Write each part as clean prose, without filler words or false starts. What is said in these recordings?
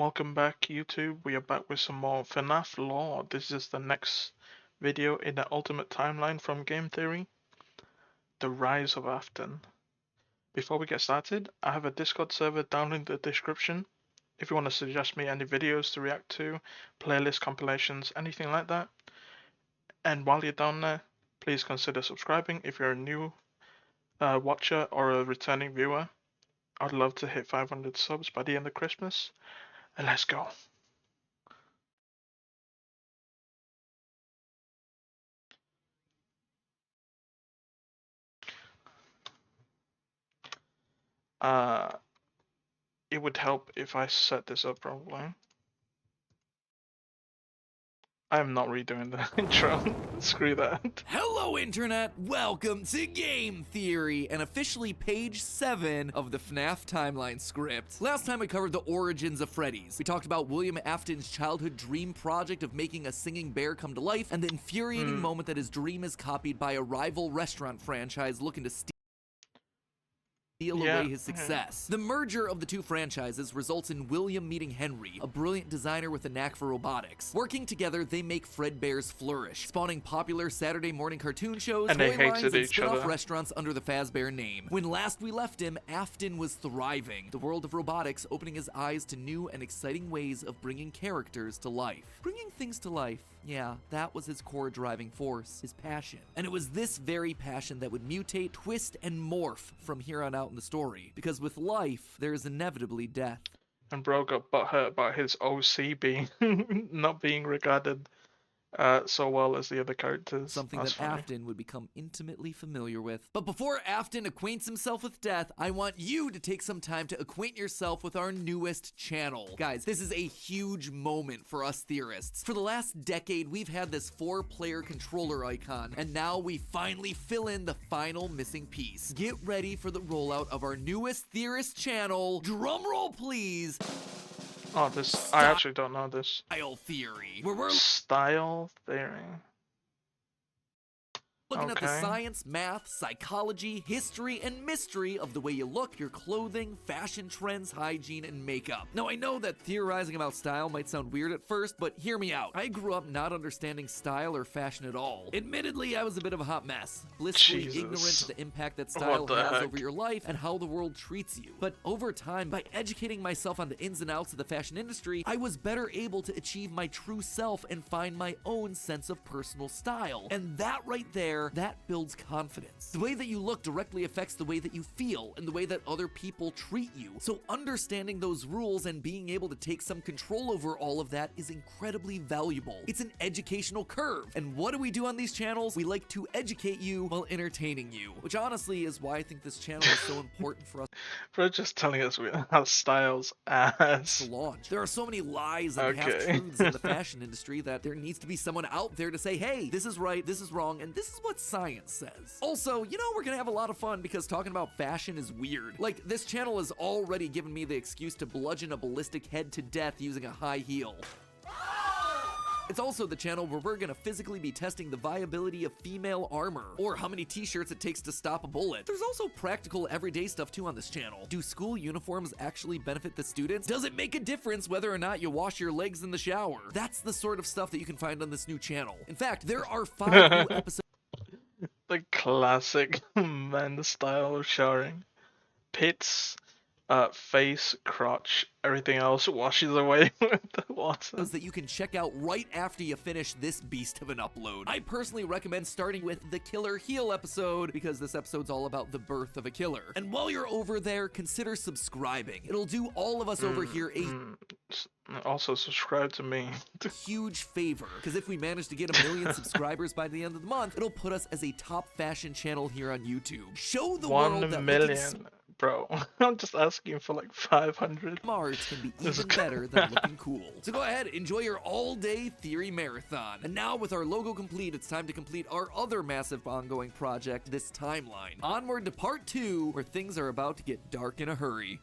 Welcome back, YouTube. We are back with some more FNAF lore. This is the next video in the ultimate timeline from Game Theory, The Rise of Afton. Before we get started, I have a Discord server down in the description. If you want to suggest me any videos to react to, playlist compilations, anything like that. And while you're down there, please consider subscribing if you're a new watcher or a returning viewer. I'd love to hit 500 subs by the end of Christmas. And let's go. It would help if I set this up probably. I'm not redoing the intro. Screw that. Hello, Internet! Welcome to Game Theory, and officially page 7 of the FNAF timeline script. Last time we covered the origins of Freddy's. We talked about William Afton's childhood dream project of making a singing bear come to life, and the infuriating moment that his dream is copied by a rival restaurant franchise looking to steal away his success. The merger of the two franchises results in William meeting Henry, a brilliant designer with a knack for robotics. Working together, they make Fredbear's flourish, spawning popular Saturday morning cartoon shows, And they toy lines, hated and each spin-off other. restaurants under the Fazbear name. When last we left him, Afton was thriving, the world of robotics opening his eyes to new and exciting ways of bringing characters to life. Bringing things to life. Yeah, that was his core driving force, his passion. And it was this very passion that would mutate, twist, and morph from here on out in the story. Because with life, there is inevitably death. And bro got butthurt about his OC being not being regarded so well as the other characters. Something That's that funny. Afton would become intimately familiar with. But before Afton acquaints himself with death, I want you to take some time to acquaint yourself with our newest channel. Guys, this is a huge moment for us theorists. For the last decade, we've had this 4-player controller icon, and now we finally fill in the final missing piece. Get ready for the rollout of our newest theorist channel. Drumroll, please. Oh, this I actually don't know this. Style Theory, where we're Style theory. looking at the Okay. science, math, psychology, history, and mystery of the way you look, your clothing, fashion trends, hygiene, and makeup. Now, I know that theorizing about style might sound weird at first, but hear me out. I grew up not understanding style or fashion at all. Admittedly, I was a bit of a hot mess, blissfully Jesus. ignorant to the impact that style What the has heck? over your life and how the world treats you. But over time, by educating myself on the ins and outs of the fashion industry, I was better able to achieve my true self and find my own sense of personal style. And that right there, that builds confidence. The way that you look directly affects the way that you feel and the way that other people treat you. So understanding those rules and being able to take some control over all of that is incredibly valuable. It's an educational curve. And what do we do on these channels? We like to educate you while entertaining you, which honestly is why I think this channel is so important for us Bro just telling us we have styles as to launch. There are so many lies and Okay. half-truths in the fashion industry that there needs to be someone out there to say, hey, this is right, this is wrong, and this is what science says. Also, you know, we're gonna have a lot of fun because talking about fashion is weird. Like, this channel has already given me the excuse to bludgeon a ballistic head to death using a high heel. It's also the channel where we're gonna physically be testing the viability of female armor, or how many t-shirts it takes to stop a bullet. There's also practical everyday stuff too on this channel. Do school uniforms actually benefit the students? Does it make a difference whether or not you wash your legs in the shower? That's the sort of stuff that you can find on this new channel. In fact, there are 5 new episodes the classic men style of showering. Pits, face, crotch, everything else washes away with the water. that you can check out right after you finish this beast of an upload. I personally recommend starting with the Killer Heel episode because this episode's all about the birth of a killer. And while you're over there, consider subscribing. It'll do all of us over here a Also subscribe to me. huge favor, because if we manage to get 1 million subscribers by the end of the month, it'll put us as a top fashion channel here on YouTube. Show the world 1 that looking million. Bro, I'm just asking for like 500. smart can be This is even better than looking cool. So go ahead, enjoy your all-day theory marathon. And now with our logo complete, it's time to complete our other massive ongoing project, this timeline. Onward to part 2, where things are about to get dark in a hurry.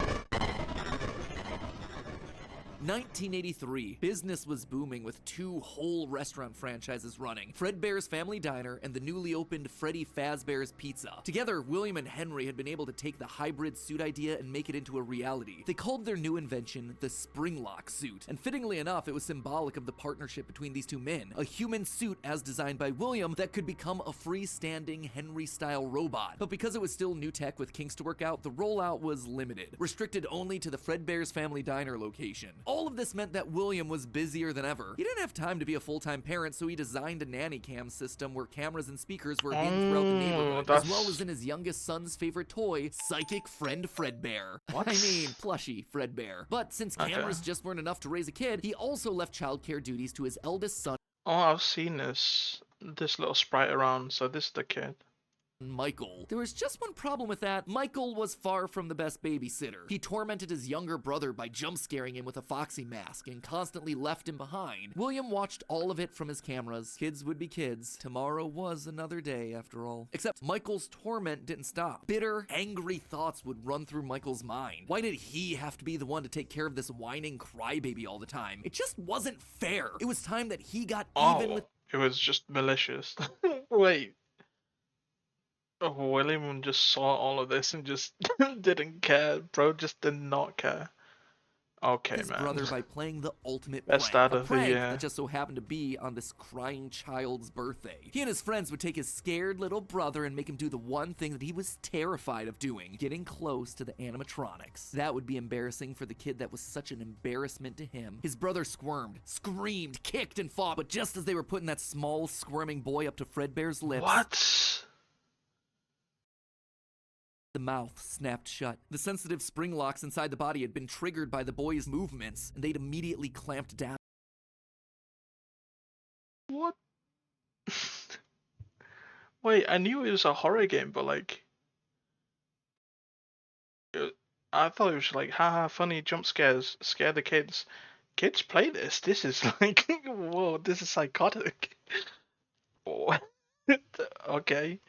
1983. Business was booming with 2 whole restaurant franchises running, Fredbear's Family Diner and the newly opened Freddy Fazbear's Pizza. Together, William and Henry had been able to take the hybrid suit idea and make it into a reality. They called their new invention the Springlock suit, and fittingly enough, it was symbolic of the partnership between these two men, a human suit as designed by William that could become a freestanding Henry-style robot. But because it was still new tech with kinks to work out, the rollout was limited, restricted only to the Fredbear's Family Diner location. All of this meant that William was busier than ever. He didn't have time to be a full-time parent, so he designed a nanny cam system where cameras and speakers were hidden throughout the neighborhood, as well as in his youngest son's favorite toy, Psychic Friend Fredbear. What? I mean, plushy Fredbear. But since cameras just weren't enough to raise a kid, he also left childcare duties to his eldest son, Oh, I've seen this little sprite around, so this is the kid. Michael. There was just one problem with that. Michael was far from the best babysitter. He tormented his younger brother by jump scaring him with a foxy mask and constantly left him behind. William watched all of it from his cameras. Kids would be kids. Tomorrow was another day, after all. Except Michael's torment didn't stop. Bitter, angry thoughts would run through Michael's mind. Why did he have to be the one to take care of this whining crybaby all the time? It just wasn't fair. It was time that he got even with... It was just malicious. Wait. William just saw all of this and just didn't care. Bro just did not care. Okay, his man. brother by playing the ultimate Best prank, out a of the prank year. that just so happened to be on this crying child's birthday. He and his friends would take his scared little brother and make him do the one thing that he was terrified of doing, getting close to the animatronics. That would be embarrassing for the kid that was such an embarrassment to him. His brother squirmed, screamed, kicked, and fought, but just as they were putting that small, squirming boy up to Fredbear's lips... What? The mouth snapped shut. The sensitive spring locks inside the body had been triggered by the boy's movements, and they'd immediately clamped down. What? Wait, I knew it was a horror game, but like... I thought it was like, haha, funny jump scares, scare the kids. Kids play this. This is like, whoa, this is psychotic. Okay.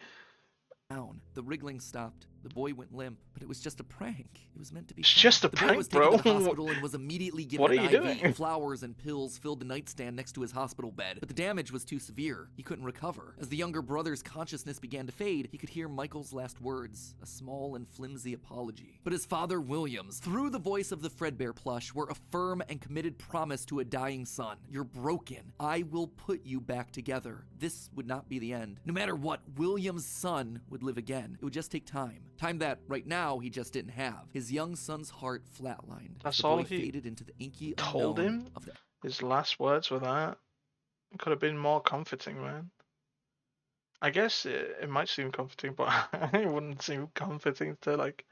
The wriggling stopped. The boy went limp, but it was just a prank. It was meant to be It's fun. just a the boy prank, was taken bro. to the hospital and was immediately given What are an you IV. doing? Flowers and pills filled the nightstand next to his hospital bed, but the damage was too severe. He couldn't recover. As the younger brother's consciousness began to fade, he could hear Michael's last words, a small and flimsy apology. But his father, Williams, through the voice of the Fredbear plush, were a firm and committed promise to a dying son. You're broken. I will put you back together. This would not be the end. No matter what, Williams' son would live again. It would just take time. Time that, right now, he just didn't have. His young son's heart flatlined. That's the boy all he faded into the inky told unknown him? of the... His last words were that. It could have been more comforting, man. I guess it might seem comforting, but it wouldn't seem comforting to like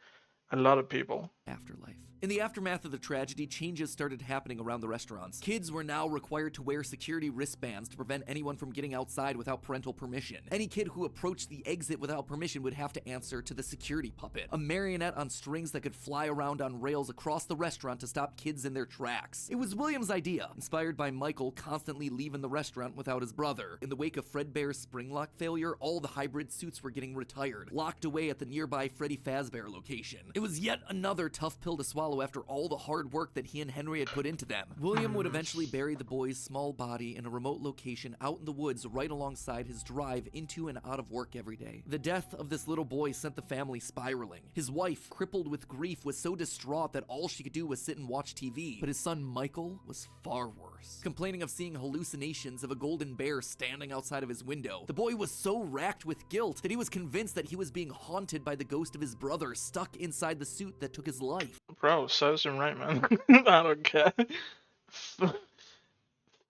a lot of people. afterlife. In the aftermath of the tragedy, changes started happening around the restaurants. Kids were now required to wear security wristbands to prevent anyone from getting outside without parental permission. Any kid who approached the exit without permission would have to answer to the security puppet, a marionette on strings that could fly around on rails across the restaurant to stop kids in their tracks. It was William's idea, inspired by Michael constantly leaving the restaurant without his brother. In the wake of Fredbear's Springlock failure, all the hybrid suits were getting retired, locked away at the nearby Freddy Fazbear location. It was yet another tough pill to swallow after all the hard work that he and Henry had put into them. William would eventually bury the boy's small body in a remote location out in the woods right alongside his drive into and out of work every day. The death of this little boy sent the family spiraling. His wife, crippled with grief, was so distraught that all she could do was sit and watch TV. But his son Michael was far worse, complaining of seeing hallucinations of a golden bear standing outside of his window. The boy was so racked with guilt that he was convinced that he was being haunted by the ghost of his brother stuck inside the suit that took his life. Bro, serves him right, man. I don't care.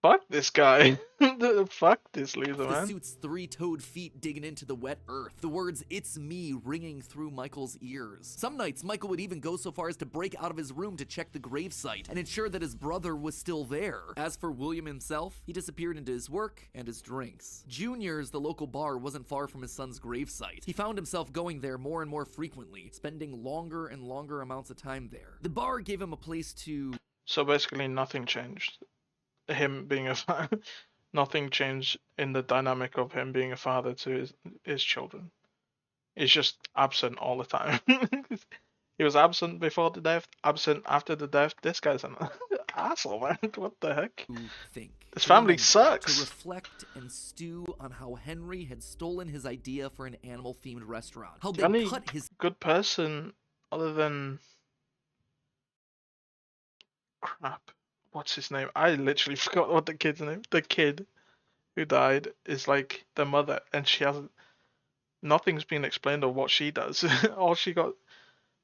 Fuck this guy. Fuck this loser, The man. suit's three-toed feet digging into the wet earth, the words "it's me" ringing through Michael's ears. Some nights, Michael would even go so far as to break out of his room to check the gravesite and ensure that his brother was still there. As for William himself, he disappeared into his work and his drinks. Junior's, the local bar, wasn't far from his son's gravesite. He found himself going there more and more frequently, spending longer and longer amounts of time there. The bar gave him a place to... So basically nothing changed. Him being a father, nothing changed in the dynamic of him being a father to his children. He's just absent all the time. He was absent before the death, absent after the death. This guy's an castle, man. What the heck? Think. This To family remember, sucks. to reflect and stew on how Henry had stolen his idea for an animal-themed restaurant. How The they only cut his good person other than crap. What's his name? I literally forgot what the kid's name. The kid who died is like the mother, and she hasn't. Nothing's been explained of what she does. All she got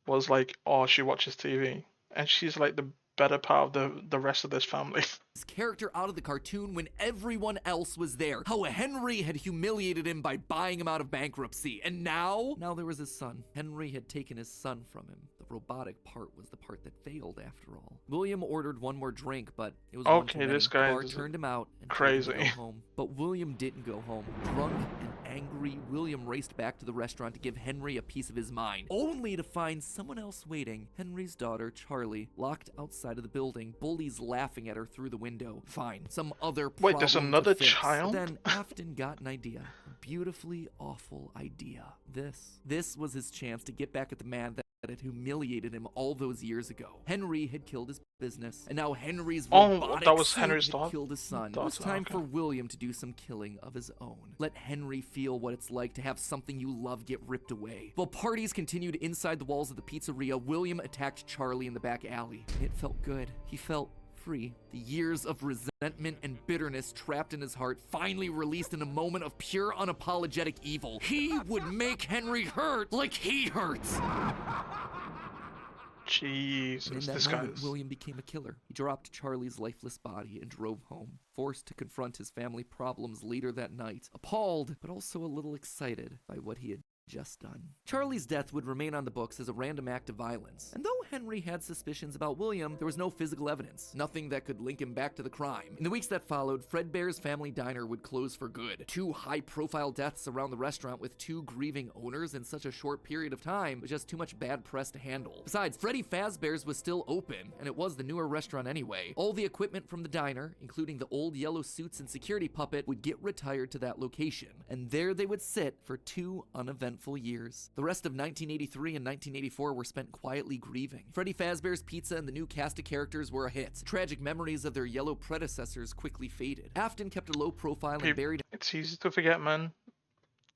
was like, oh, she watches TV, and she's like the better part of the rest of this family. character out of the cartoon when everyone else was there. How Henry had humiliated him by buying him out of bankruptcy. And now there was his son. Henry had taken his son from him. The robotic part was the part that failed after all. William ordered one more drink, but it was one too Okay, many. this The guy bar is turned him out and crazy. told him to go home. But William didn't go home. Drunk and angry, William raced back to the restaurant to give Henry a piece of his mind, only to find someone else waiting. Henry's daughter, Charlie, locked outside of the building, bullies laughing at her through the window. Fine, some other problem. Wait, there's another to fix. child? But then Afton got an idea. A beautifully awful idea. This was his chance to get back at the man that had humiliated him all those years ago. Henry had killed his business, and now Henry's robotic that was suit Henry's had daughter? killed his son. It was time for William to do some killing of his own. Let Henry feel what it's like to have something you love get ripped away. While parties continued inside the walls of the pizzeria, William attacked Charlie in the back alley. It felt good. He felt free. The years of resentment and bitterness trapped in his heart finally released in a moment of pure unapologetic evil. He would make Henry hurt like he hurts. Jesus, And in that this moment, guy's... William became a killer. He dropped Charlie's lifeless body and drove home, forced to confront his family problems later that night, appalled, but also a little excited by what he had just done. Charlie's death would remain on the books as a random act of violence. And though Henry had suspicions about William, there was no physical evidence, nothing that could link him back to the crime. In the weeks that followed, Fredbear's family diner would close for good. 2 high-profile deaths around the restaurant with 2 grieving owners in such a short period of time was just too much bad press to handle. Besides, Freddy Fazbear's was still open, and it was the newer restaurant anyway. All the equipment from the diner, including the old yellow suits and security puppet, would get retired to that location, and there they would sit for 2 uneventful years. The rest of 1983 and 1984 were spent quietly grieving. Freddy Fazbear's Pizza and the new cast of characters were a hit. Tragic memories of their yellow predecessors quickly faded. Afton kept a low profile and buried... It's easy to forget, man.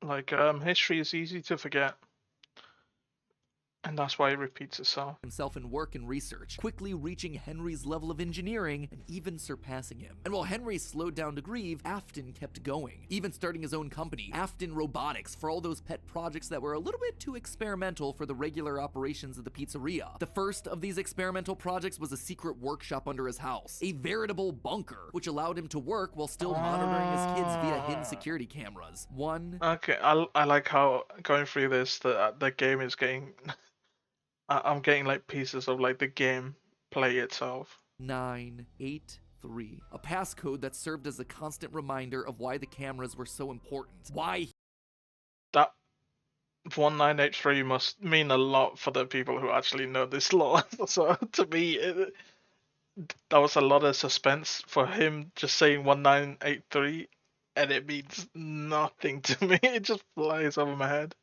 Like, history is easy to forget. And that's why it repeats itself. himself in work and research, quickly reaching Henry's level of engineering and even surpassing him. And while Henry slowed down to grieve, Afton kept going, even starting his own company, Afton Robotics, for all those pet projects that were a little bit too experimental for the regular operations of the pizzeria. The first of these experimental projects was a secret workshop under his house, a veritable bunker, which allowed him to work while still monitoring his kids via hidden security cameras. Okay, I like how going through this, the game is getting... I'm getting like pieces of like the game play itself. 983. A passcode that served as a constant reminder of why the cameras were so important. Why That 1983 must mean a lot for the people who actually know this lore. So to me, that was a lot of suspense for him just saying 1983, and it means nothing to me. It just flies over my head.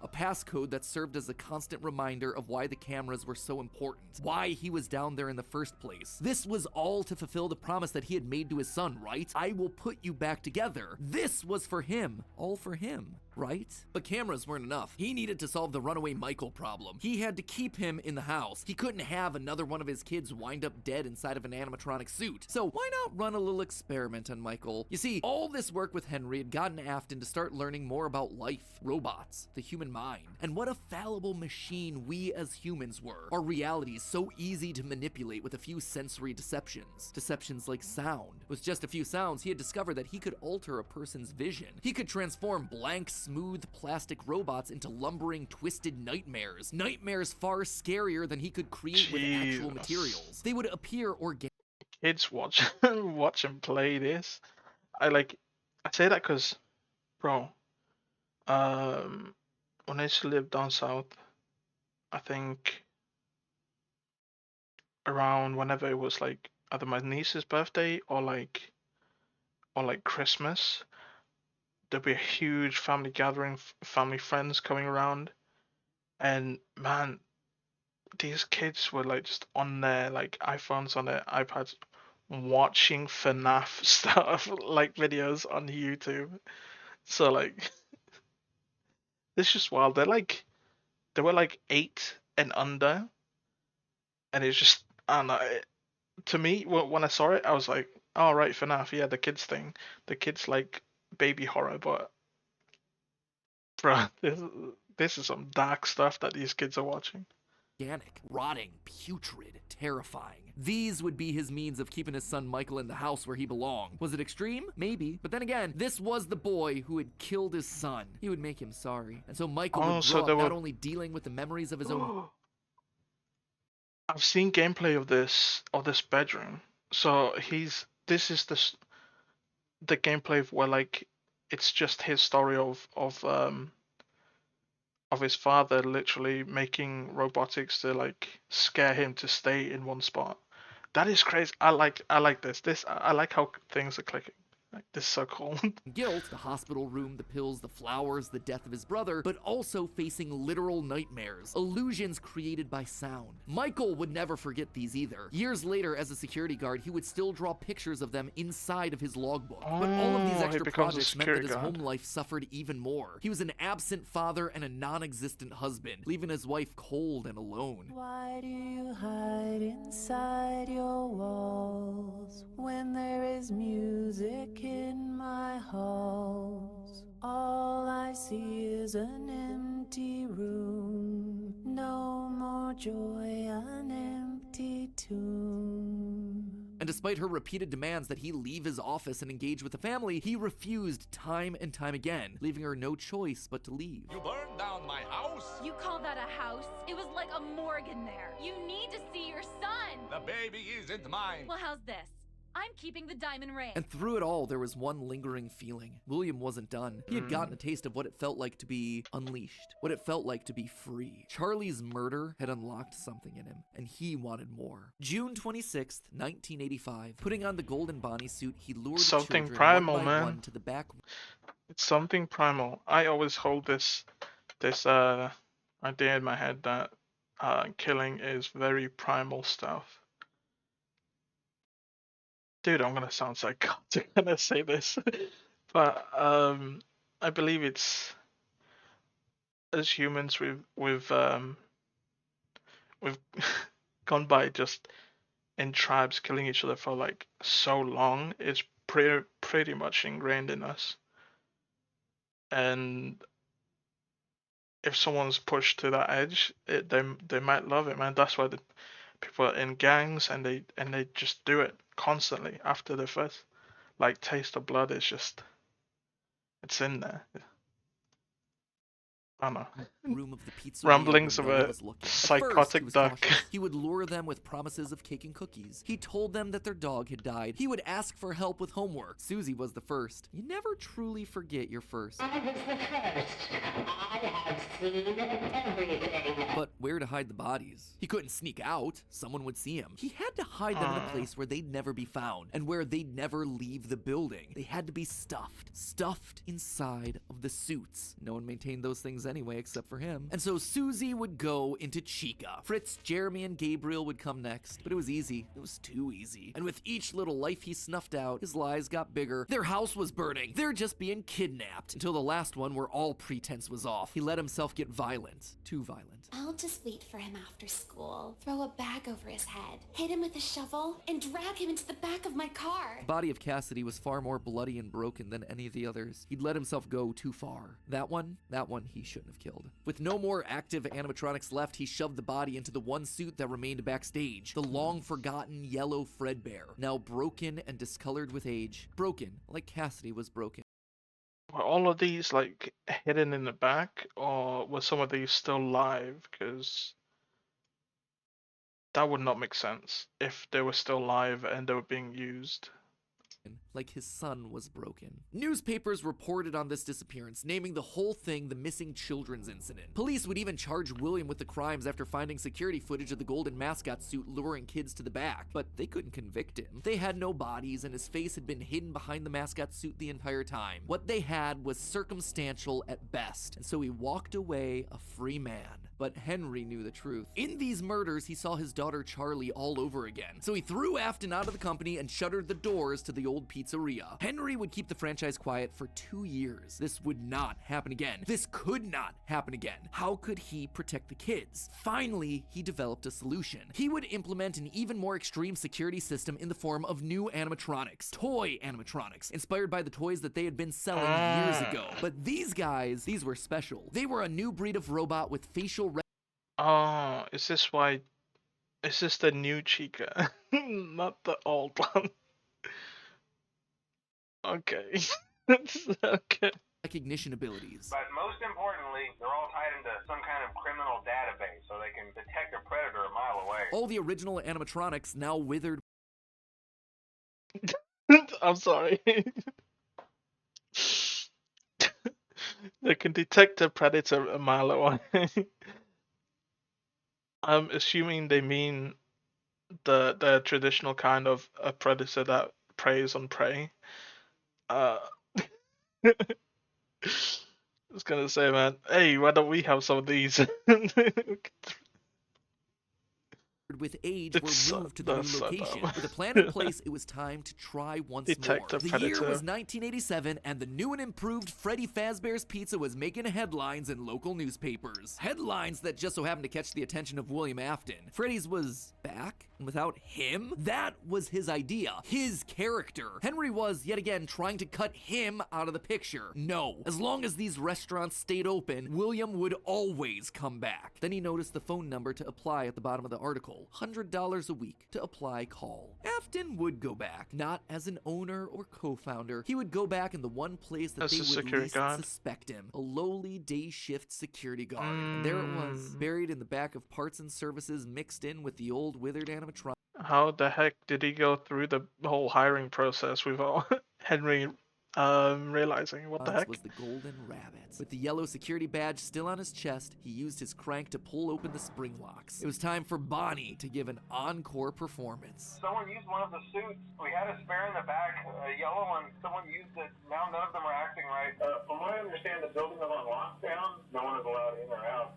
A passcode that served as a constant reminder of why the cameras were so important, why he was down there in the first place. This was all to fulfill the promise that he had made to his son, right? I will put you back together. This was for him, all for him, right? But cameras weren't enough. He needed to solve the runaway Michael problem. He had to keep him in the house. He couldn't have another one of his kids wind up dead inside of an animatronic suit. So why not run a little experiment on Michael? You see, all this work with Henry had gotten Afton to start learning more about life, robots, the human mind, and what a fallible machine we as humans were. Our reality is so easy to manipulate with a few sensory deceptions. Deceptions like sound. With just a few sounds, he had discovered that he could alter a person's vision. He could transform blank, smooth plastic robots into lumbering, twisted nightmares. Nightmares far scarier than he could create with actual materials. They would appear organic. Kids watch him play this. I say that because, bro, when I used to live down south, I think around whenever it was like either my niece's birthday or like Christmas, there'd be a huge family gathering, family friends coming around, and man, these kids were like just on their like iPhones, on their iPads, watching FNAF stuff, like videos on YouTube. So like, it's just wild. They were like 8 and under, and it's just, I don't know. To me, when I saw it, I was like, all right, FNAF, yeah, the kids thing, the kids like baby horror, but bro, this is some dark stuff that these kids are watching. Organic, rotting, putrid, terrifying. These would be his means of keeping his son Michael in the house where he belonged. Was it extreme? Maybe. But then again, this was the boy who had killed his son. He would make him sorry. And so Michael would grow up not only dealing with the memories of his own... I've seen gameplay of this bedroom. So this is the gameplay where like it's just his story of his father literally making robotics to like scare him to stay in one spot. That is crazy. I like this. I like how things are clicking. Like, this is so cool. Guilt, the hospital room, the pills, the flowers, the death of his brother, but also facing literal nightmares, illusions created by sound. Michael would never forget these either. Years later, as a security guard, he would still draw pictures of them inside of his logbook. But all of these extra projects meant that his home life suffered even more. He was an absent father and a non-existent husband, leaving his wife cold and alone. Why do you hide inside your walls when there is music in my halls? All I see is an empty room, no more joy, an empty tomb. And despite her repeated demands that he leave his office and engage with the family, he refused time and time again, leaving her no choice but to leave. You burned down my house? You call that a house? It was like a morgue in there. You need to see your son. The baby isn't mine. Well, how's this? I'm keeping the diamond ring. And through it all, there was one lingering feeling. William wasn't done. He had gotten a taste of what it felt like to be unleashed, what it felt like to be free. Charlie's murder had unlocked something in him, and he wanted more. June 26th, 1985. Putting on the golden Bonnie suit, he lured something children primal, one by man. one to the back. It's something primal. I always hold this idea in my head that killing is very primal stuff. Dude, I'm gonna sound psychotic when I say this, but I believe it's, as humans we've gone by just in tribes killing each other for like so long. It's pretty much ingrained in us, and if someone's pushed to that edge, they might love it, man. That's why the people are in gangs and they just do it constantly after the first like taste of blood. It's just, it's in there. I don't know. Room of the pizzeria Ramblings where of no one a was looking. At psychotic first, he was duck. cautious. He would lure them with promises of cake and cookies. He told them that their dog had died. He would ask for help with homework. Susie was the first. You never truly forget your first. I was the first. I have seen everything. But where to hide the bodies? He couldn't sneak out. Someone would see him. He had to hide them in a place where they'd never be found and where they'd never leave the building. They had to be stuffed inside of the suits. No one maintained those things anyway except for him. And so Susie would go into Chica. Fritz, Jeremy, and Gabriel would come next, but it was easy. It was too easy. And with each little life he snuffed out, his lies got bigger. Their house was burning. They're just being kidnapped. Until the last one where all pretense was off. He let himself get violent. Too violent. I'll just wait for him after school, throw a bag over his head, hit him with a shovel, and drag him into the back of my car. The body of Cassidy was far more bloody and broken than any of the others. He'd let himself go too far. That one he shouldn't have killed. With no more active animatronics left, he shoved the body into the one suit that remained backstage. The long-forgotten yellow Fredbear, now broken and discolored with age. Broken, like Cassidy was broken. Were all of these like hidden in the back, or were some of these still live? Because that would not make sense if they were still live and they were being used. Like his son was broken. Newspapers reported on this disappearance, naming the whole thing the missing children's incident. Police would even charge William with the crimes after finding security footage of the golden mascot suit luring kids to the back, but they couldn't convict him. They had no bodies, and his face had been hidden behind the mascot suit the entire time. What they had was circumstantial at best, and so he walked away a free man. but Henry knew the truth. In these murders, he saw his daughter Charlie all over again. So he threw Afton out of the company and shuttered the doors to the old pizzeria. Henry would keep the franchise quiet for 2 years. This would not happen again. This could not happen again. How could he protect the kids? Finally, he developed a solution. He would implement an even more extreme security system in the form of new animatronics. Toy animatronics, inspired by the toys that they had been selling years ago. But these guys, these were special. They were a new breed of robot with facial Oh, is this why? Is this the new Chica? Not the old one. Okay. Okay. recognition abilities. But most importantly, they're all tied into some kind of criminal database so they can detect a predator a mile away. All the original animatronics now withered. I'm sorry. They can detect a predator a mile away. I'm assuming they mean the traditional kind of a predator that preys on prey. I was gonna say, man, hey, why don't we have some of these? With age were moved to the new location. With a plan in place, it was time to try once Detect more. a The predator. year was 1987, and the new and improved Freddy Fazbear's Pizza was making headlines in local newspapers. Headlines that just so happened to catch the attention of William Afton. Freddy's was back, and without him, that was his idea, his character. Henry was, yet again, trying to cut him out of the picture. No, as long as these restaurants stayed open, William would always come back. Then he noticed the phone number to apply at the bottom of the article. $100 a week to apply call. Afton would go back, not as an owner or co-founder. He would go back in the one place that As they a would security least guard. suspect him, a lowly day shift security guard. And there it was, buried in the back of parts and services mixed in with the old withered animatronic. How the heck did he go through the whole hiring process without Henry realizing? What the heck? Was the golden rabbit. With the yellow security badge still on his chest, he used his crank to pull open the spring locks. It was time for Bonnie to give an encore performance. Someone used one of the suits. We had a spare in the back, a yellow one. Someone used it. Now none of them are acting right. From what I understand, the building is on lockdown. No one is allowed in or out,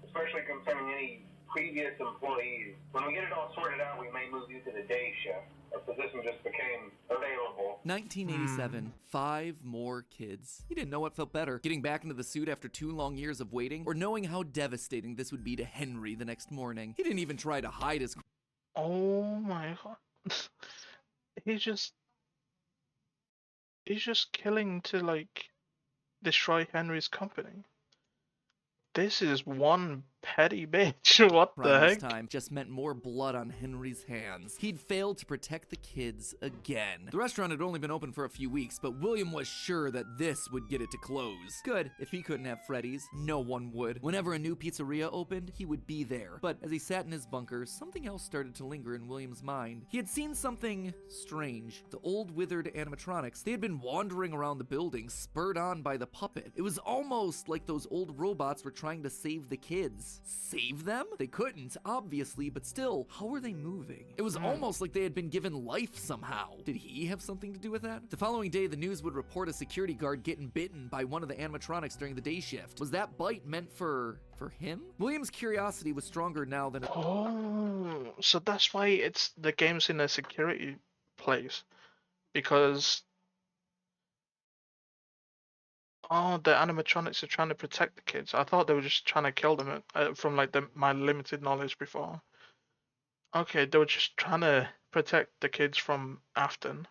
especially concerning any previous employees. When we get it all sorted out, we may move you to the day shift. A position just became available. 1987, 5 more kids. He didn't know what felt better, getting back into the suit after 2 long years of waiting, or knowing how devastating this would be to Henry the next morning. He didn't even try to hide his... Oh my god. He's just killing to destroy Henry's company. This is one petty bitch. What the crime this heck? time just meant more blood on Henry's hands. He'd failed to protect the kids again. The restaurant had only been open for a few weeks, but William was sure that this would get it to close. Good, if he couldn't have Freddy's, no one would. Whenever a new pizzeria opened, he would be there. But as he sat in his bunker, something else started to linger in William's mind. He had seen something strange. The old withered animatronics, they had been wandering around the building, spurred on by the puppet. It was almost like those old robots were trying to save the kids. Save them? They couldn't, obviously, but still, how were they moving? It was almost like they had been given life somehow. Did he have something to do with that? The following day, the news would report a security guard getting bitten by one of the animatronics during the day shift. Was that bite meant for him? William's curiosity was stronger now than... Oh, so that's why it's the game's in a security place. Because the animatronics are trying to protect the kids. I thought they were just trying to kill them from my limited knowledge before. Okay, they were just trying to protect the kids from Afton.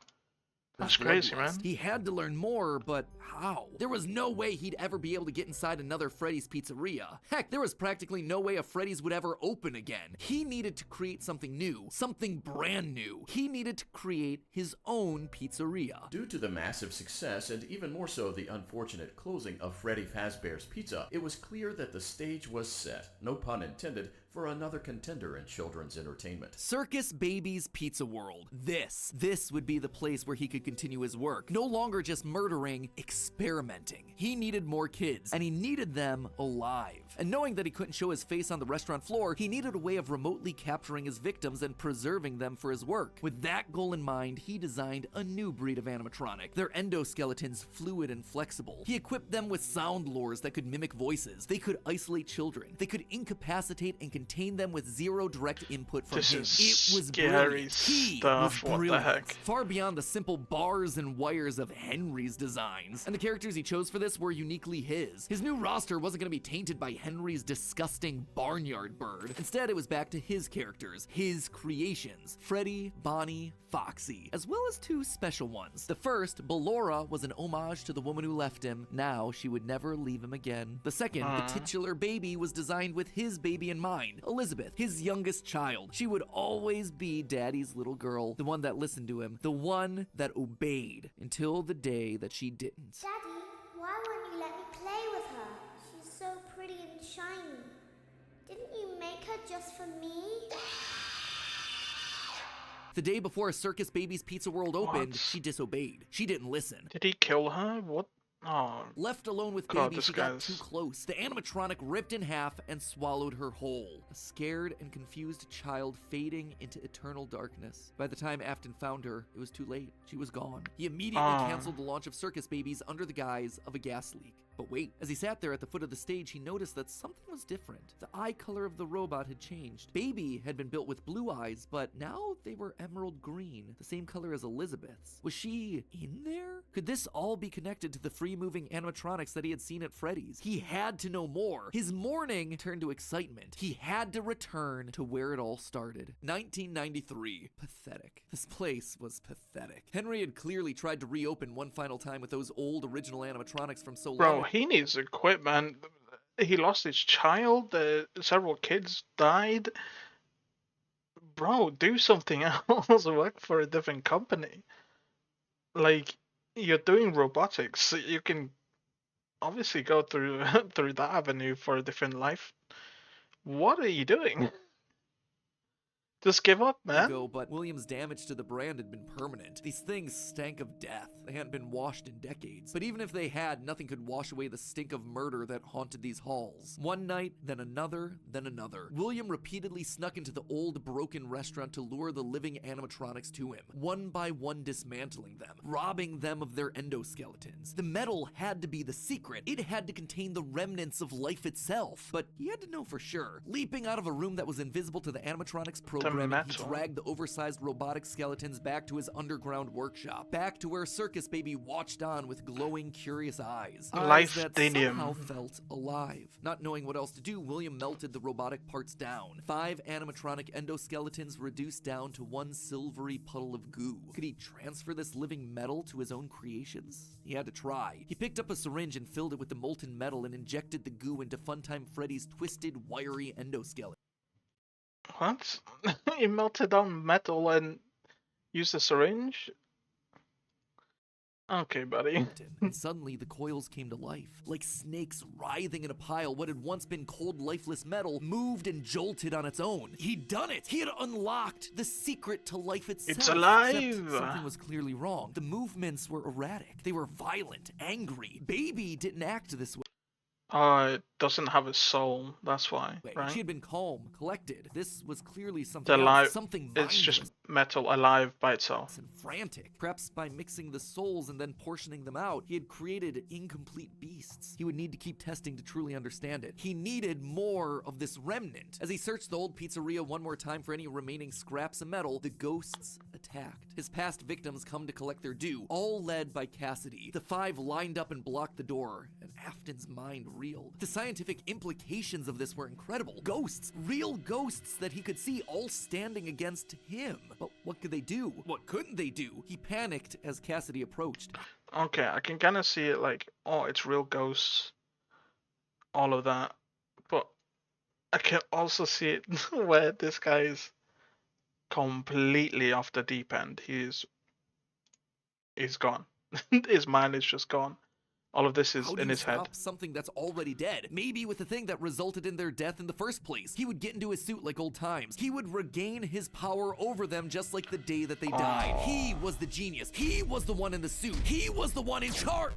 That's crazy, man. He had to learn more, but how? There was no way he'd ever be able to get inside another Freddy's pizzeria. Heck, there was practically no way a Freddy's would ever open again. He needed to create something new, something brand new. He needed to create his own pizzeria. Due to the massive success, and even more so the unfortunate closing of Freddy Fazbear's Pizza, it was clear that the stage was set. No pun intended, for another contender in children's entertainment. Circus Baby's Pizza World. This would be the place where he could continue his work. No longer just murdering, experimenting. He needed more kids, and he needed them alive. And knowing that he couldn't show his face on the restaurant floor, he needed a way of remotely capturing his victims and preserving them for his work. With that goal in mind, he designed a new breed of animatronic. Their endoskeletons fluid and flexible. He equipped them with sound lures that could mimic voices. They could isolate children. They could incapacitate and contain them with zero direct input from him. It was brilliant. He was brilliant. What the heck? Far beyond the simple bars and wires of Henry's designs. And the characters he chose for this were uniquely his. His new roster wasn't going to be tainted by Henry's disgusting barnyard bird. Instead, it was back to his characters, his creations, Freddy, Bonnie, Foxy, as well as two special ones. The first, Ballora, was an homage to the woman who left him. Now she would never leave him again. The second, the titular baby, was designed with his baby in mind, Elizabeth, his youngest child. She would always be Daddy's little girl, the one that listened to him, the one that obeyed, until the day that she didn't. Daddy, why won't you let me play with her? She's so pretty and shiny. Didn't you make her just for me? The day before Circus Baby's Pizza World opened, she disobeyed. She didn't listen. Did he kill her? What? Oh. Left alone with Baby, she got too close. The animatronic ripped in half and swallowed her whole. A scared and confused child fading into eternal darkness. By the time Afton found her, it was too late. She was gone. He immediately canceled the launch of Circus Babies under the guise of a gas leak. But wait, as he sat there at the foot of the stage, he noticed that something was different. The eye color of the robot had changed. Baby had been built with blue eyes, but now they were emerald green, the same color as Elizabeth's. Was she in there? Could this all be connected to the free-moving animatronics that he had seen at Freddy's? He had to know more. His mourning turned to excitement. He had to return to where it all started. 1993. Pathetic. This place was pathetic. Henry had clearly tried to reopen one final time with those old original animatronics from so long. Bro, he needs equipment. He lost his child. Several kids died. Bro, do something else. Work for a different company. Like, you're doing robotics. You can obviously go through through that avenue for a different life. What are you doing? Just give up, man. But William's damage to the brand had been permanent. These things stank of death. They hadn't been washed in decades. But even if they had, nothing could wash away the stink of murder that haunted these halls. One night, then another, then another. William repeatedly snuck into the old, broken restaurant to lure the living animatronics to him, one by one dismantling them, robbing them of their endoskeletons. The metal had to be the secret. It had to contain the remnants of life itself. But he had to know for sure. Leaping out of a room that was invisible to the animatronics program, he dragged the oversized robotic skeletons back to his underground workshop, back to where Circus Baby watched on with glowing, curious eyes that somehow felt alive. Not knowing what else to do, William melted the robotic parts down. 5 animatronic endoskeletons reduced down to one silvery puddle of goo. Could he transfer this living metal to his own creations? He had to try. He picked up a syringe and filled it with the molten metal and injected the goo into Funtime Freddy's twisted, wiry endoskeleton. What? He melted down metal and used a syringe? Okay, buddy. And suddenly the coils came to life. Like snakes writhing in a pile, what had once been cold, lifeless metal moved and jolted on its own. He'd done it! He had unlocked the secret to life itself. It's alive! Except something was clearly wrong. The movements were erratic. They were violent, angry. Baby didn't act this way. It doesn't have a soul, that's why, right? She had been calm, collected. This was clearly something else, something mindless. It's just metal alive by itself. And frantic. Perhaps by mixing the souls and then portioning them out, he had created incomplete beasts. He would need to keep testing to truly understand it. He needed more of this remnant. As he searched the old pizzeria one more time for any remaining scraps of metal, the ghosts attacked. His past victims come to collect their due, all led by Cassidy. The 5 lined up and blocked the door, and Afton's mind reeled. The scientific implications of this were incredible. Ghosts, real ghosts that he could see, all standing against him. But what could they do? What couldn't they do? He panicked as Cassidy approached. Okay, I can kind of see it like, oh, it's real ghosts, all of that. But I can also see it where this guy is completely off the deep end. He's gone. His mind is just gone. All of this is How do in you his head. stop something that's already dead? Maybe with the thing that resulted in their death in the first place. He would get into his suit like old times. He would regain his power over them just like the day that they died. He was the genius. He was the one in the suit. He was the one in charge.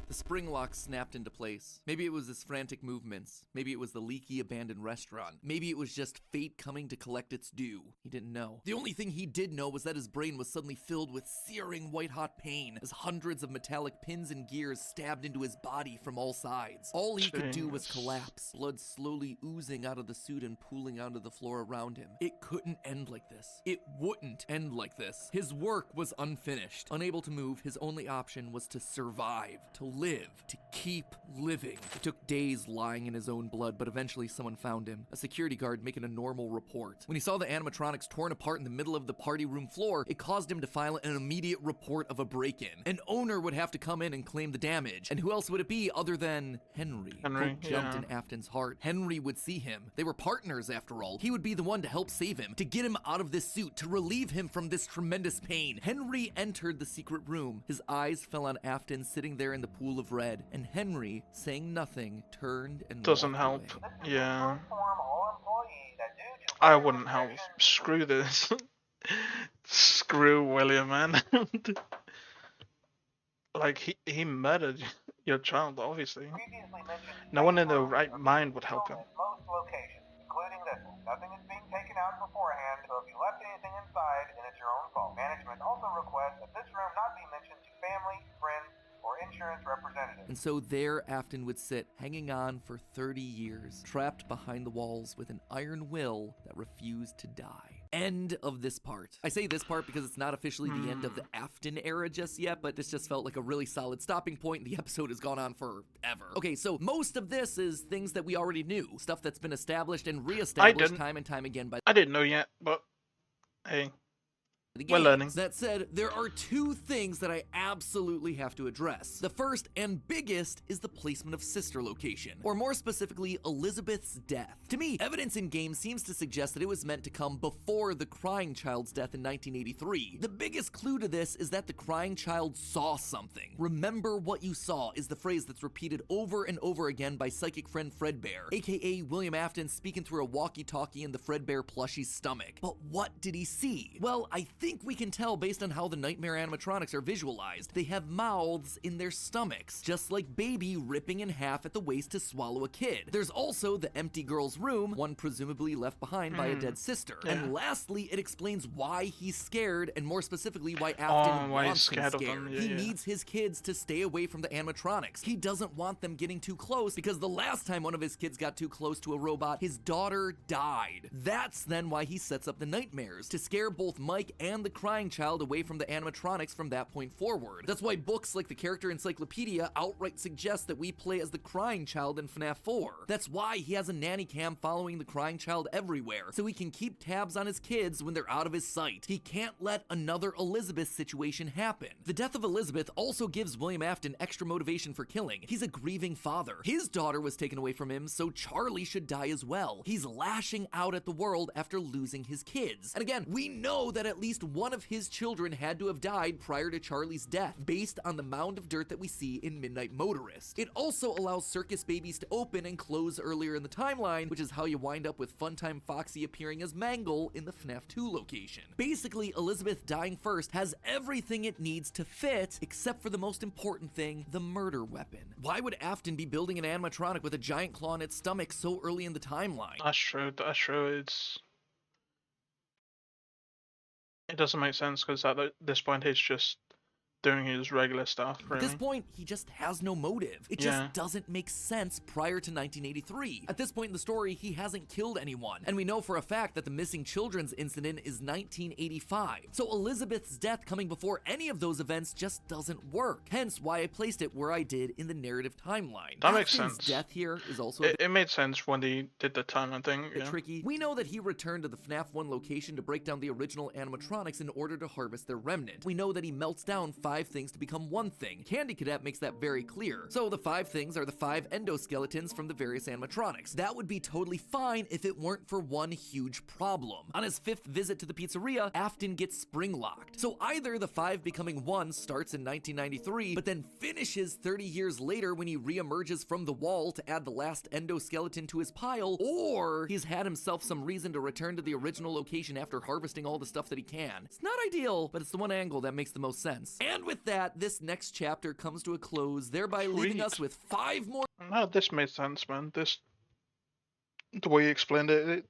The spring lock snapped into place. Maybe it was his frantic movements. Maybe it was the leaky abandoned restaurant. Maybe it was just fate coming to collect its due. He didn't know. The only thing he did know was that his brain was suddenly filled with searing white-hot pain as hundreds of metallic pins and gears stabbed into his body from all sides. All he could do was collapse, blood slowly oozing out of the suit and pooling onto the floor around him. It couldn't end like this. It wouldn't end like this. His work was unfinished. Unable to move, his only option was to survive, to live, to keep living. It took days lying in his own blood, but eventually someone found him, a security guard making a normal report. When he saw the animatronics torn apart in the middle of the party room floor, it caused him to file an immediate report of a break-in. An owner would have to come in and claim the damage, and who else would it be other than Henry? Hope jumped in Afton's heart. Henry would see him. They were partners after all. He would be the one to help save him, to get him out of this suit, to relieve him from this tremendous pain. Henry entered the secret room. His eyes fell on Afton sitting there in the pool of red, and Henry, saying nothing, turned and doesn't help. away. Yeah. I wouldn't help. Screw this. Screw William, man. Like, he murdered your child, obviously. No one in their right mind would help him. Most locations, including this one. Nothing is being taken out beforehand, so if you left anything inside, then it's your own fault. Management also requests that this room not be mentioned to family, friends, or insurance representatives. And so there Afton would sit, hanging on for 30 years, trapped behind the walls with an iron will that refused to die. End of this part. I say this part because it's not officially the end of the Afton era just yet, but this just felt like a really solid stopping point, and the episode has gone on forever. Okay, so most of this is things that we already knew, stuff that's been established and re-established time and time again by— I didn't know yet, but hey. the We're learning. That said, there are two things that I absolutely have to address. The first and biggest is the placement of sister location, or more specifically, Elizabeth's death. To me, evidence in game seems to suggest that it was meant to come before the crying child's death in 1983. The biggest clue to this is that the crying child saw something. Remember what you saw is the phrase that's repeated over and over again by psychic friend Fredbear, aka William Afton speaking through a walkie-talkie in the Fredbear plushie's stomach. But what did he see? Well, I think we can tell based on how the nightmare animatronics are visualized. They have mouths in their stomachs, just like Baby ripping in half at the waist to swallow a kid. There's also the empty girl's room, one presumably left behind by a dead sister. And lastly, it explains why he's scared, and more specifically why Afton wants him scared. He needs his kids to stay away from the animatronics. He doesn't want them getting too close, because the last time one of his kids got too close to a robot, his daughter died. That's then why he sets up the nightmares, to scare both Mike and the crying child away from the animatronics from that point forward. That's why books like the Character Encyclopedia outright suggest that we play as the crying child in FNAF 4. That's why he has a nanny cam following the crying child everywhere, so he can keep tabs on his kids when they're out of his sight. He can't let another Elizabeth situation happen. The death of Elizabeth also gives William Afton extra motivation for killing. He's a grieving father. His daughter was taken away from him, so Charlie should die as well. He's lashing out at the world after losing his kids. And again, we know that at least one of his children had to have died prior to Charlie's death, based on the mound of dirt that we see in Midnight Motorist. It also allows Circus Babies to open and close earlier in the timeline, which is how you wind up with Funtime Foxy appearing as Mangle in the FNAF 2 location. Basically, Elizabeth dying first has everything it needs to fit, except for the most important thing, the murder weapon. Why would Afton be building an animatronic with a giant claw in its stomach so early in the timeline? That's true, it doesn't make sense, because at this point he's just doing his regular stuff, really. At this point, he just has no motive. It just doesn't make sense prior to 1983. At this point in the story, he hasn't killed anyone, and we know for a fact that the missing children's incident is 1985. So Elizabeth's death coming before any of those events just doesn't work. Hence why I placed it where I did in the narrative timeline. That makes Afton's sense. Death here is also it made sense when they did the timeline thing. Tricky. We know that he returned to the FNAF 1 location to break down the original animatronics in order to harvest their remnant. We know that he melts down 5 things to become one thing. Candy Cadet makes that very clear. So the 5 things are the 5 endoskeletons from the various animatronics. That would be totally fine if it weren't for one huge problem. On his 5th visit to the pizzeria, Afton gets spring-locked. So either the 5 becoming 1 starts in 1993, but then finishes 30 years later when he re-emerges from the wall to add the last endoskeleton to his pile, or he's had himself some reason to return to the original location after harvesting all the stuff that he can. It's not ideal, but it's the one angle that makes the most sense. And with that, this next chapter comes to a close, thereby leaving us with 5 more. No, this made sense, man. The way you explained it,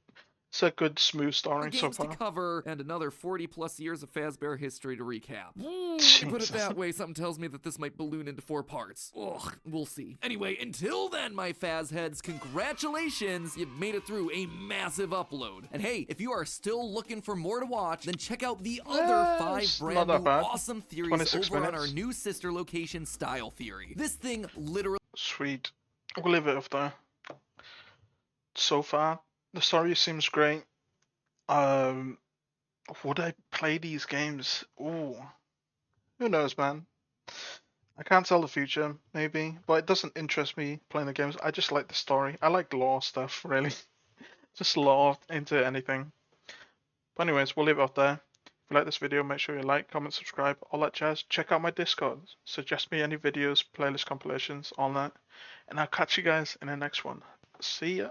it's a good, smooth story so games far. to cover, and another 40+ years of Fazbear history to recap. Jesus. Put it that way, something tells me that this might balloon into 4 parts. Ugh, we'll see. Anyway, until then, my Faz heads, congratulations! You've made it through a massive upload. And hey, if you are still looking for more to watch, then check out the other 5 brand new awesome theories over on our new sister location, Style Theory. This thing literally... Sweet. We'll leave it off there. So far, the story seems great. Would I play these games? Ooh. Who knows, man? I can't tell the future, maybe, but it doesn't interest me playing the games. I just like the story. I like lore stuff, really. Just lore into anything. But anyways, we'll leave it off there. If you like this video, make sure you like, comment, subscribe, all that jazz. Check out my Discord. Suggest me any videos, playlist compilations, all that. And I'll catch you guys in the next one. See ya.